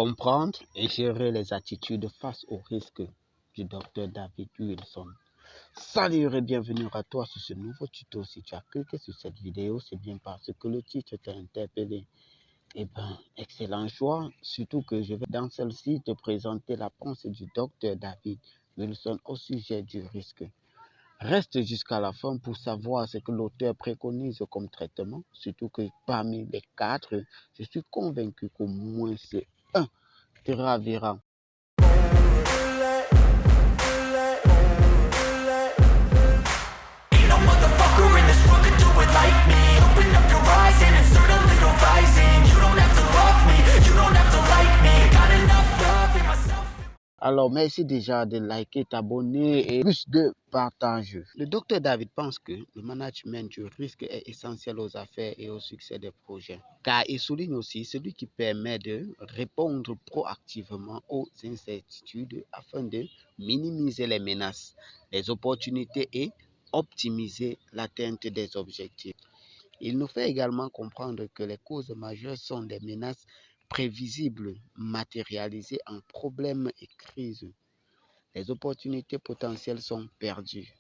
Comprendre et gérer les attitudes face aux risques du docteur David Wilson. Salut et bienvenue à toi sur ce nouveau tuto. Si tu as cliqué sur cette vidéo, c'est bien parce que le titre t'a interpellé. Eh bien, excellent choix, surtout que je vais dans celle-ci te présenter la pensée du docteur David Wilson au sujet du risque. Reste jusqu'à la fin pour savoir ce que l'auteur préconise comme traitement, surtout que parmi les 4, je suis convaincu qu'au moins c'est un te ravira. Alors, merci déjà de liker, t'abonner et plus de partage. Le docteur David pense que le management du risque est essentiel aux affaires et au succès des projets. Car il souligne aussi celui qui permet de répondre proactivement aux incertitudes afin de minimiser les menaces, les opportunités et optimiser l'atteinte des objectifs. Il nous fait également comprendre que les causes majeures sont des menaces prévisibles, matérialisées en problèmes et crises. Les opportunités potentielles sont perdues.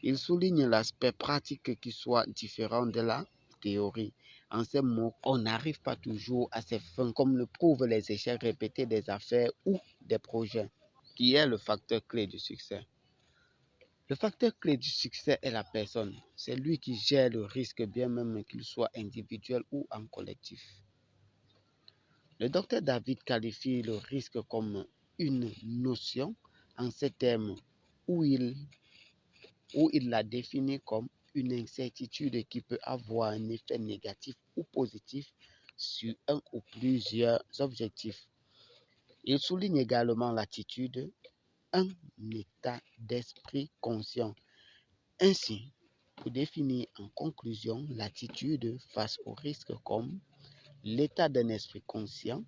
Il souligne l'aspect pratique qui soit différent de la théorie. En ces mots, on n'arrive pas toujours à ses fins, comme le prouvent les échecs répétés des affaires ou des projets, qui est le facteur clé du succès. Le facteur clé du succès est la personne. C'est lui qui gère le risque, bien même qu'il soit individuel ou en collectif. Le docteur David qualifie le risque comme une notion en ces termes où il la définit comme une incertitude qui peut avoir un effet négatif ou positif sur un ou plusieurs objectifs. Il souligne également l'attitude, un état d'esprit conscient. Ainsi, pour définir en conclusion l'attitude face au risque comme l'état d'un esprit conscient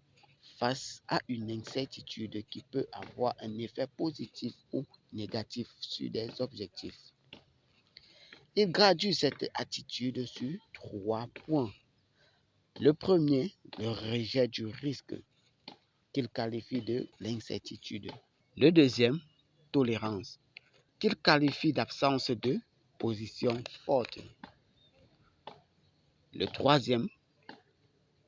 face à une incertitude qui peut avoir un effet positif ou négatif sur des objectifs. Il gradue cette attitude sur 3 points. Le premier, le rejet du risque, qu'il qualifie de l'incertitude. Le deuxième, tolérance, qu'il qualifie d'absence de position forte. Le troisième,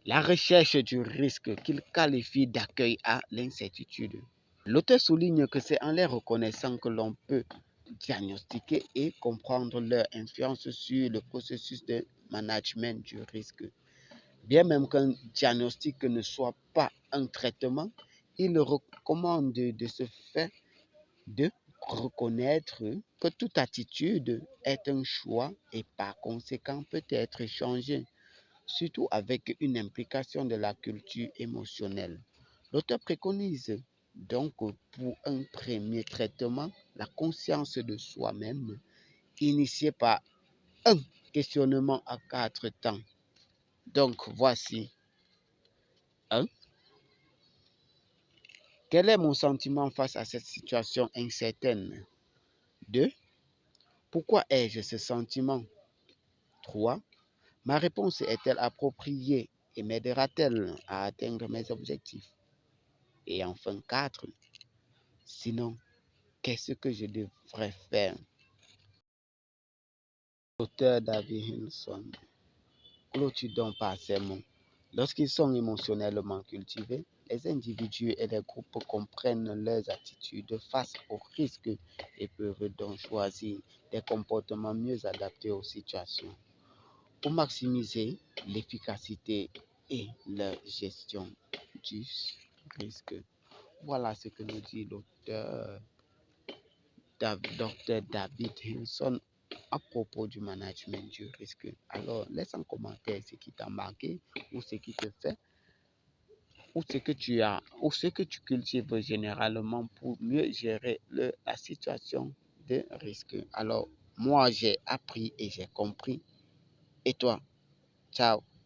la recherche du risque qu'il qualifie d'accueil à l'incertitude. L'auteur souligne que c'est en les reconnaissant que l'on peut diagnostiquer et comprendre leur influence sur le processus de management du risque. Bien même qu'un diagnostic ne soit pas un traitement, il recommande de ce fait de reconnaître que toute attitude est un choix et par conséquent peut être changée, surtout avec une implication de la culture émotionnelle. L'auteur préconise donc pour un premier traitement la conscience de soi-même, initié par un questionnement à 4 temps. Donc voici 1. Quel est mon sentiment face à cette situation incertaine? 2. Pourquoi ai-je ce sentiment? 3. Ma réponse est-elle appropriée et m'aidera-t-elle à atteindre mes objectifs? Et enfin 4. Sinon, qu'est-ce que je devrais faire? L'auteur David Wilson clôture donc par ces mots. Lorsqu'ils sont émotionnellement cultivés, les individus et les groupes comprennent leurs attitudes face aux risques et peuvent donc choisir des comportements mieux adaptés aux situations pour maximiser l'efficacité et la gestion du risque. Voilà ce que nous dit l'auteur Dr. David Wilson à propos du management du risque. Alors, laisse en commentaire ce qui t'a marqué ou ce qui te fait ou ce que tu as ou ce que tu cultives généralement pour mieux gérer la situation de risque. Alors, moi, j'ai appris et j'ai compris. Et toi? Ciao.